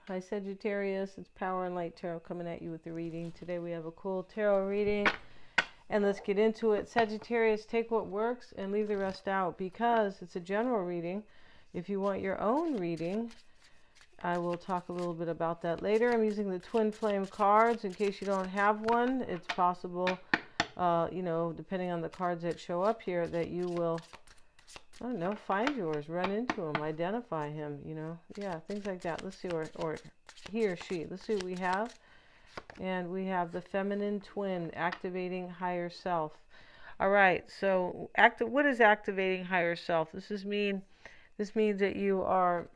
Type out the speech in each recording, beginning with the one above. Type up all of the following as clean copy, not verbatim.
Hi Sagittarius, it's Power and Light Tarot coming at you with the reading. Today we have a cool tarot reading and let's get into it. Sagittarius, take what works and leave the rest out because it's a general reading. If you want your own reading, I will talk a little bit about that later. I'm using the Twin Flame cards in case you don't have one. It's possible, depending on the cards that show up here, that you will, I don't know, find yours, run into him, identify him, yeah, things like that. Let's see, or he or she. Let's see what we have. And we have the feminine twin, activating higher self. All right, so what is activating higher self? This means that you are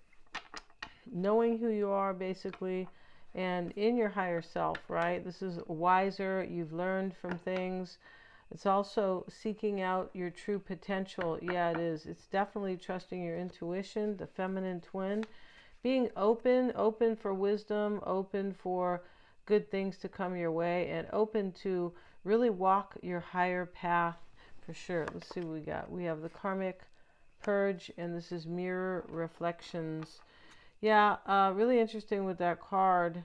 knowing who you are, basically, and in your higher self, right? This is wiser. You've learned from things. It's also seeking out your true potential. Yeah, it is. It's definitely trusting your intuition, the feminine twin. Being open for wisdom, open for good things to come your way, and open to really walk your higher path for sure. Let's see what we got. We have the karmic purge, and this is mirror reflections. Yeah, really interesting with that card.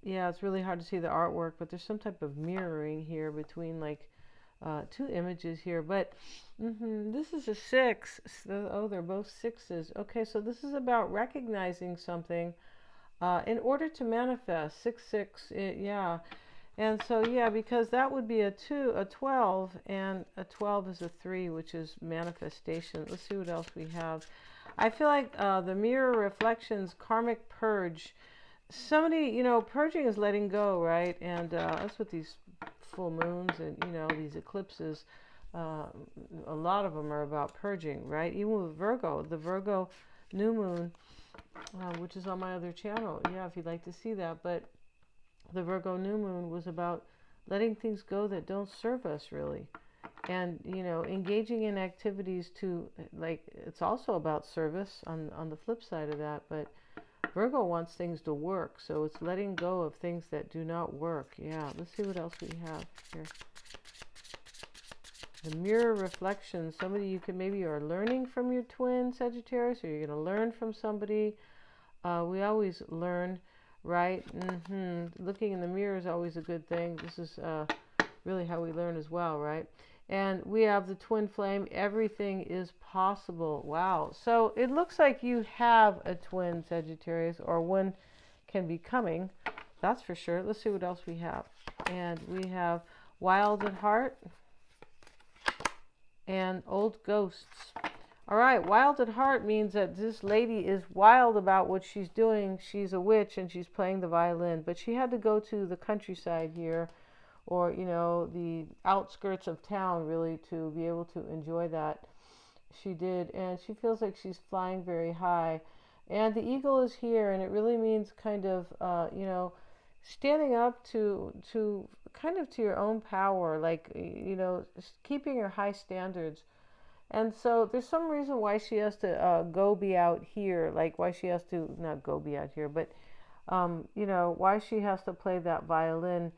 Yeah, it's really hard to see the artwork, but there's some type of mirroring here between like two images here. But this is a 6. Oh, they're both 6s. Okay, so this is about recognizing something in order to manifest. 6, yeah. And so, yeah, because that would be a 12, and a 12 is a 3, which is manifestation. Let's see what else we have. I feel like the mirror reflections, karmic purge. Somebody, purging is letting go, right? And that's what these full moons and, these eclipses, a lot of them are about purging, right? Even with Virgo, the Virgo new moon, which is on my other channel. Yeah, if you'd like to see that. But the Virgo new moon was about letting things go that don't serve us, really. And, engaging in activities to, it's also about service on the flip side of that. But Virgo wants things to work, so it's letting go of things that do not work. Yeah, let's see what else we have here. The mirror reflection. Somebody maybe are learning from your twin, Sagittarius, or you're going to learn from somebody. We always learn, right? Looking in the mirror is always a good thing. This is really how we learn as well, right? And we have the twin flame. Everything is possible. Wow. So it looks like you have a twin, Sagittarius, or one can be coming. That's for sure. Let's see what else we have. And we have wild at heart and old ghosts. All right, wild at heart means that this lady is wild about what she's doing. She's a witch and she's playing the violin, but she had to go to the countryside here, or the outskirts of town, really, to be able to enjoy that. She did, and she feels like she's flying very high. And the eagle is here, and it really means kind of standing up to kind of to your own power, like keeping your high standards. And so there's some reason why she has to go be out here, like why she has to not go be out here, but why she has to play that violin.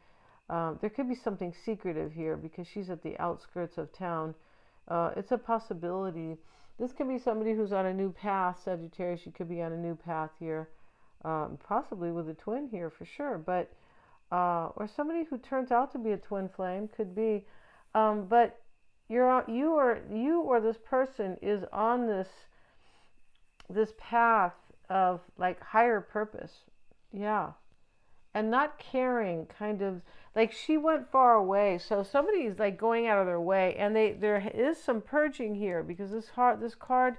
There could be something secretive here because she's at the outskirts of town. It's a possibility. This could be somebody who's on a new path, Sagittarius. You could be on a new path here, possibly with a twin here for sure. But or somebody who turns out to be a twin flame could be. But you or this person is on this path of like higher purpose. Yeah. And not caring, kind of like she went far away, so somebody's like going out of their way, and there is some purging here because this card,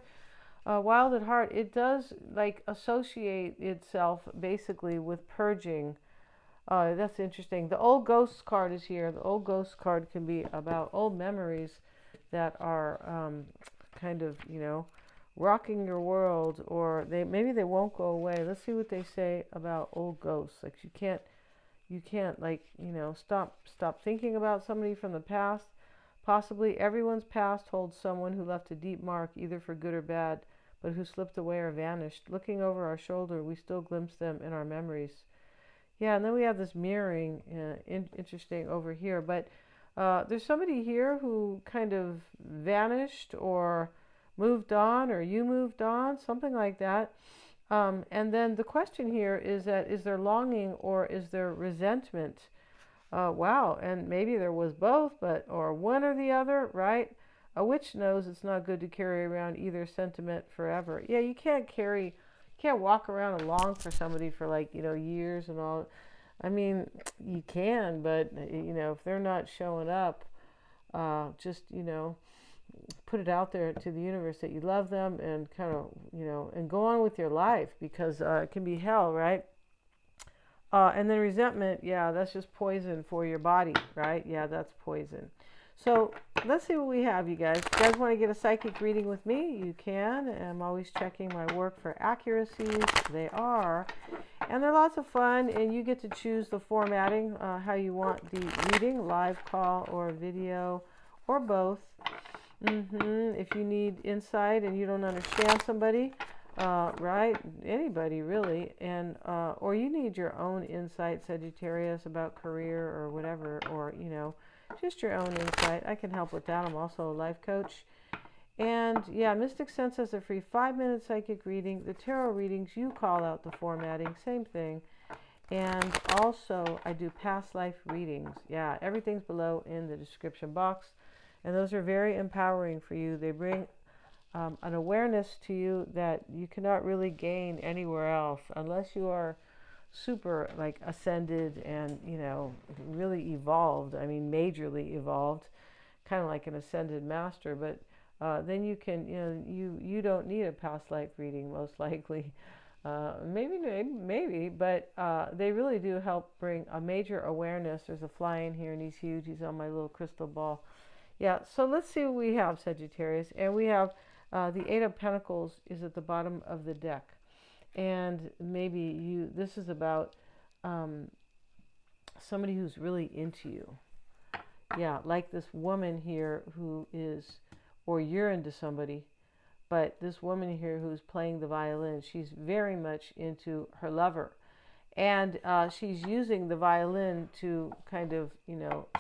wild at heart, it does like associate itself basically with purging. That's interesting. The old ghost card is here. The old ghost card can be about old memories that are kind of rocking your world, or maybe they won't go away. Let's see what they say about old ghosts. Like you can't like stop thinking about somebody from the past. Possibly everyone's past holds someone who left a deep mark, either for good or bad, but who slipped away or vanished. Looking over our shoulder, we still glimpse them in our memories. Yeah, and then we have this mirroring, interesting over here. But there's somebody here who kind of vanished or moved on, or you moved on, something like that. And then the question here is that, is there longing or is there resentment? Wow, and maybe there was both, or one or the other, right? A witch knows it's not good to carry around either sentiment forever. Yeah, you can't walk around and long for somebody for like, years and all. I mean, you can, but if they're not showing up, just put it out there to the universe that you love them, and kind of and go on with your life, because it can be hell, right? And then resentment, yeah, that's just poison for your body, right? Yeah, that's poison. So let's see what we have, you guys. If you guys want to get a psychic reading with me, you can. I'm always checking my work for accuracies. They are. And they're lots of fun, and you get to choose the formatting, how you want the reading, live call or video, or both. If you need insight and you don't understand somebody, right? Anybody really, and or you need your own insight, Sagittarius, about career or whatever, or just your own insight. I can help with that. I'm also a life coach. And yeah, Mystic Sense has a free 5-minute psychic reading. The tarot readings, you call out the formatting, same thing. And also, I do past life readings. Yeah, everything's below in the description box. And those are very empowering for you. They bring an awareness to you that you cannot really gain anywhere else, unless you are super like ascended and really evolved. I mean, majorly evolved, kind of like an ascended master. But then you can, you don't need a past life reading, most likely. Maybe, but they really do help bring a major awareness. There's a fly in here, and he's huge. He's on my little crystal ball. Yeah, so let's see what we have, Sagittarius. And we have the Eight of Pentacles is at the bottom of the deck. And maybe this is about somebody who's really into you. Yeah, like this woman here who is, or you're into somebody, but this woman here who's playing the violin, she's very much into her lover. And she's using the violin to kind of,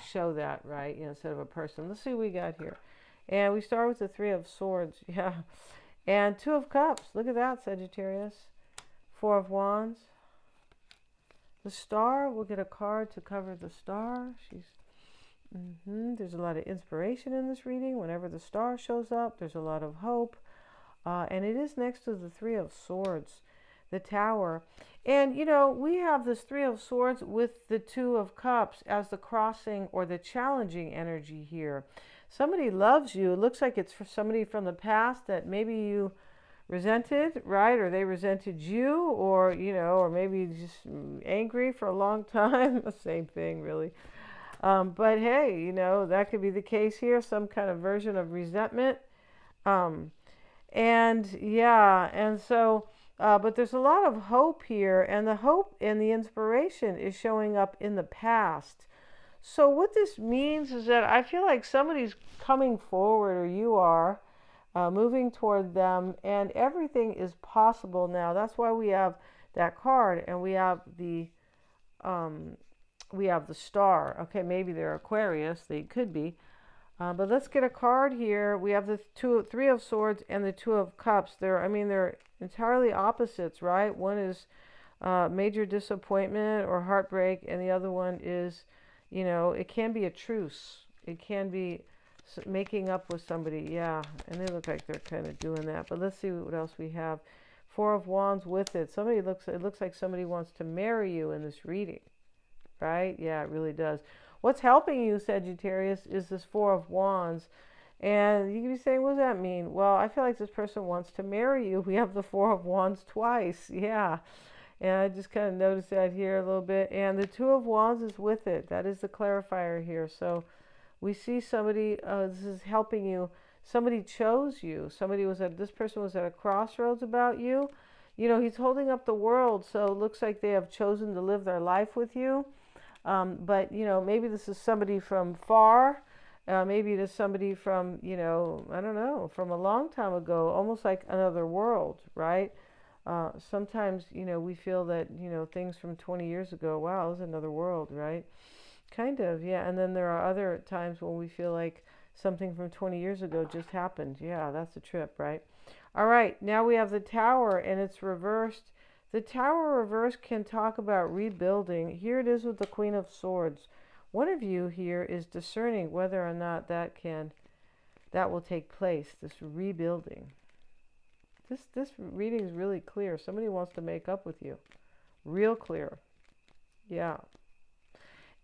show that, right? Instead of a person. Let's see what we got here. And we start with the Three of Swords. Yeah. And Two of Cups. Look at that, Sagittarius. Four of Wands. The Star. We'll get a card to cover the Star. There's a lot of inspiration in this reading. Whenever the Star shows up, there's a lot of hope. And it is next to the Three of Swords, the Tower. And, we have this Three of Swords with the Two of Cups as the crossing or the challenging energy here. Somebody loves you. It looks like it's for somebody from the past that maybe you resented, right? Or they resented you, or, or maybe just angry for a long time. Same thing, really. But hey, that could be the case here. Some kind of version of resentment. And yeah, and so, but there's a lot of hope here, and the hope and the inspiration is showing up in the past. So what this means is that I feel like somebody's coming forward, or you are moving toward them, and everything is possible now. That's why we have that card, and we have the Star. Okay, maybe they're Aquarius. They could be. But let's get a card here. We have the Three of Swords and the Two of Cups. They're entirely opposites, right? One is major disappointment or heartbreak, and the other one is, it can be a truce. It can be making up with somebody, yeah. And they look like they're kind of doing that. But let's see what else we have. Four of Wands with it. It looks like somebody wants to marry you in this reading, right? Yeah, it really does. What's helping you, Sagittarius, is this Four of Wands. And you can be saying, what does that mean? Well, I feel like this person wants to marry you. We have the Four of Wands twice. Yeah. And I just kind of noticed that here a little bit. And the Two of Wands is with it. That is the clarifier here. So we see somebody, this is helping you. Somebody chose you. This person was at a crossroads about you. He's holding up the world. So it looks like they have chosen to live their life with you. But, maybe this is somebody from far. Maybe it is somebody from, I don't know, from a long time ago, almost like another world, right? Sometimes, we feel that, things from 20 years ago, wow, it was another world, right? Kind of, yeah. And then there are other times when we feel like something from 20 years ago just happened. Yeah, that's a trip, right? All right, now we have the Tower and it's reversed. The Tower reverse can talk about rebuilding. Here it is with the Queen of Swords. One of you here is discerning whether or not that will take place, this rebuilding. This reading is really clear. Somebody wants to make up with you. Real clear. Yeah.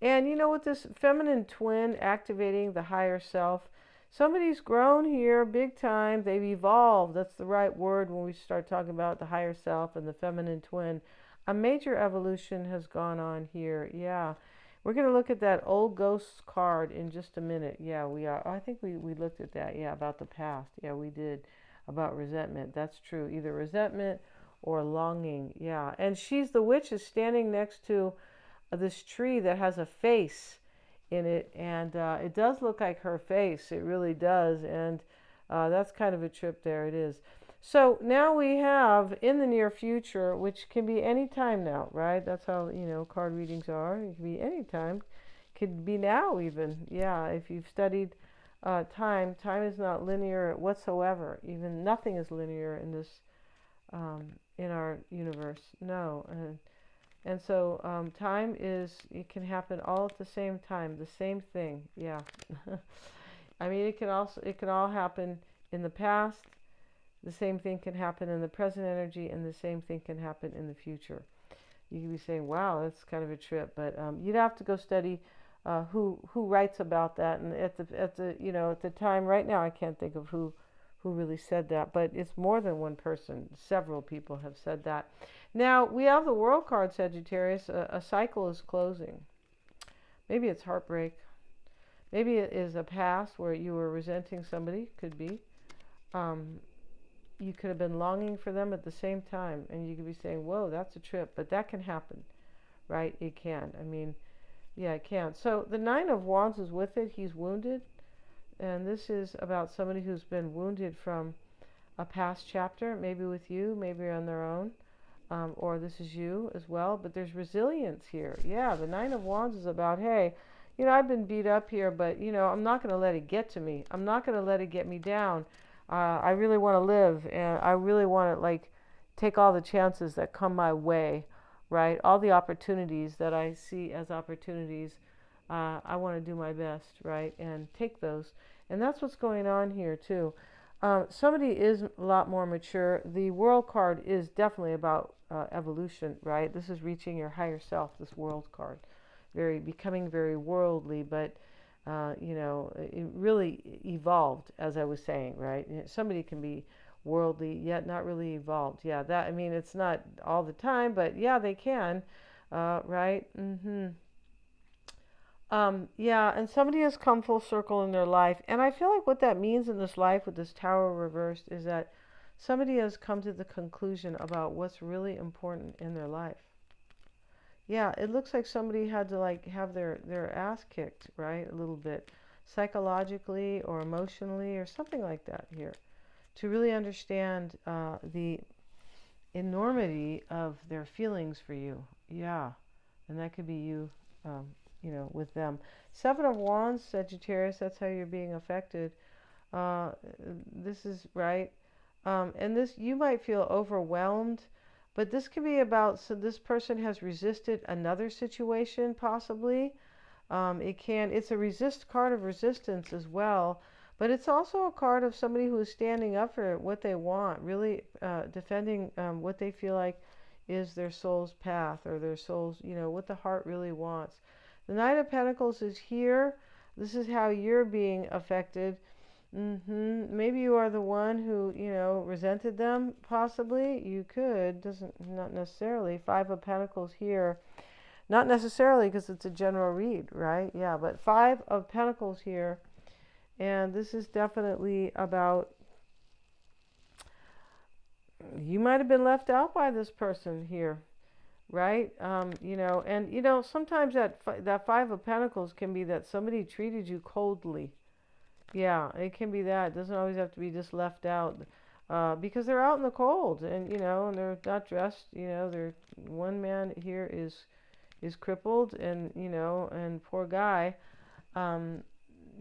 And you know, with this feminine twin activating the higher self, somebody's grown here big time. They've evolved. That's the right word when we start talking about the higher self and the feminine twin. A major evolution has gone on here. Yeah. We're going to look at that old ghost card in just a minute. Yeah, we are. I think we looked at that. Yeah, about the past. Yeah, we did. About resentment. That's true. Either resentment or longing. Yeah. And she's the witch is standing next to this tree that has a face in it, and it does look like her face. It really does, and that's kind of a trip there. It is. So now we have in the near future, which can be any time now, right? That's how, you know, card readings are. It can be any time. Could be now even. Yeah, if you've studied time is not linear whatsoever. Even nothing is linear in this, in our universe. No. And so time is, it can happen all at the same time, the same thing. Yeah. I mean, it can all happen in the past. The same thing can happen in the present energy, and the same thing can happen in the future. You can be saying, wow, that's kind of a trip, but you'd have to go study who writes about that. And at the time right now, I can't think of who really said that, but it's more than one person. Several people have said that. Now, we have the World card, Sagittarius. A cycle is closing. Maybe it's heartbreak. Maybe it is a past where you were resenting somebody. Could be. You could have been longing for them at the same time, and you could be saying, whoa, that's a trip. But that can happen, right? It can. I mean, yeah, it can. So the Nine of Wands is with it. He's wounded. And this is about somebody who's been wounded from a past chapter, maybe with you, maybe on their own, or this is you as well. But there's resilience here. Yeah, the Nine of Wands is about, hey, you know, I've been beat up here, but, you know, I'm not going to let it get to me. I'm not going to let it get me down. I really want to live, and I really want to, like, take all the chances that come my way, right? All the opportunities that I see as opportunities. I want to do my best, right, and take those. And that's what's going on here, too. Somebody is a lot more mature. The World card is definitely about evolution, right? This is reaching your higher self, this World card. Becoming very worldly, but, you know, it really evolved, as I was saying, right? Somebody can be worldly, yet not really evolved. Yeah, that, I mean, it's not all the time, but yeah, they can, right? Mm-hmm. Yeah, and somebody has come full circle in their life. And I feel like what that means in this life with this Tower reversed is that somebody has come to the conclusion about what's really important in their life. Yeah, it looks like somebody had to, like, have their ass kicked, right? A little bit psychologically or emotionally or something like that here to really understand the enormity of their feelings for you. Yeah, and that could be you. You know, with them. Seven of Wands, Sagittarius, that's how you're being affected. This is right. And this, you might feel overwhelmed, but this could be about, so this person has resisted another situation, possibly. It's a card of resistance as well, but it's also a card of somebody who is standing up for what they want, really defending what they feel like is their soul's path, or their soul's, you know, what the heart really wants. The Knight of Pentacles is here. This is how you're being affected. Maybe you are the one who, you know, resented them, possibly. You could. Not necessarily. Five of Pentacles here. Not necessarily, because it's a general read, right? Yeah, but Five of Pentacles here. And this is definitely about, you might have been left out by this person here. Right? You know, and, you know, sometimes that Five of Pentacles can be that somebody treated you coldly. Yeah, it can be that. It doesn't always have to be just left out. Because they're out in the cold, and, you know, and they're not dressed, you know, one man here is crippled, and, you know, and poor guy,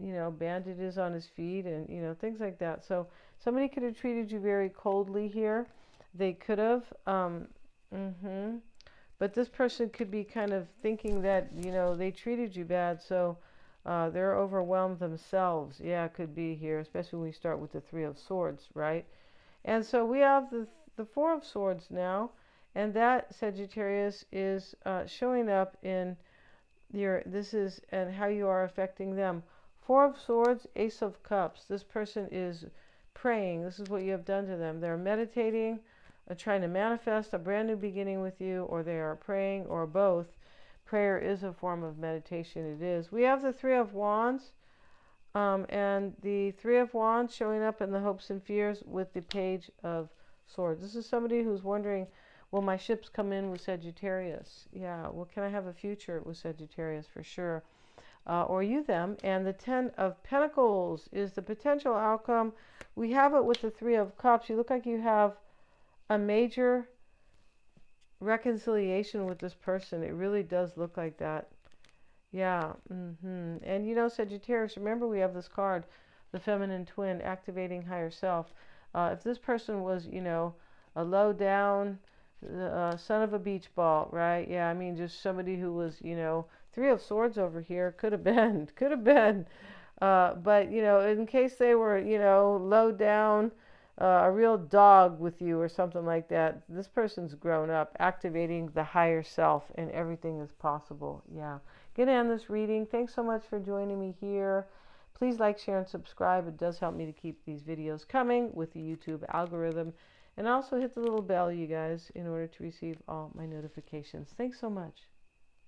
you know, bandages on his feet and, you know, things like that. So somebody could have treated you very coldly here. They could have. But this person could be kind of thinking that, you know, they treated you bad, so they're overwhelmed themselves. Yeah, it could be here, especially when we start with the Three of Swords, right? And so we have the Four of Swords now, and that, Sagittarius, is showing up in and how you are affecting them. Four of Swords, Ace of Cups. This person is praying. This is what you have done to them. They're meditating, trying to manifest a brand new beginning with you, or they are praying, or both. Prayer is a form of meditation. It is. We have the Three of Wands, and the Three of Wands showing up in the hopes and fears with the Page of Swords. This is somebody who's wondering, will my ships come in with Sagittarius? Yeah, well, can I have a future with Sagittarius for sure? Or you, them. And the Ten of Pentacles is the potential outcome. We have it with the Three of Cups. You look like you have a major reconciliation with this person. It really does look like that. Yeah. And you know, Sagittarius, remember we have this card, the Feminine Twin, activating higher self. If this person was, you know, a low down, son of a beach ball, right? Yeah, I mean, just somebody who was, you know, Three of Swords over here, could have been. But, you know, in case they were, you know, low down, a real dog with you or something like that, this person's grown up, activating the higher self, and everything is possible. Yeah. Gonna end this reading. Thanks so much for joining me here. Please like, share, and subscribe. It does help me to keep these videos coming with the YouTube algorithm. And also hit the little bell, you guys, in order to receive all my notifications. Thanks so much.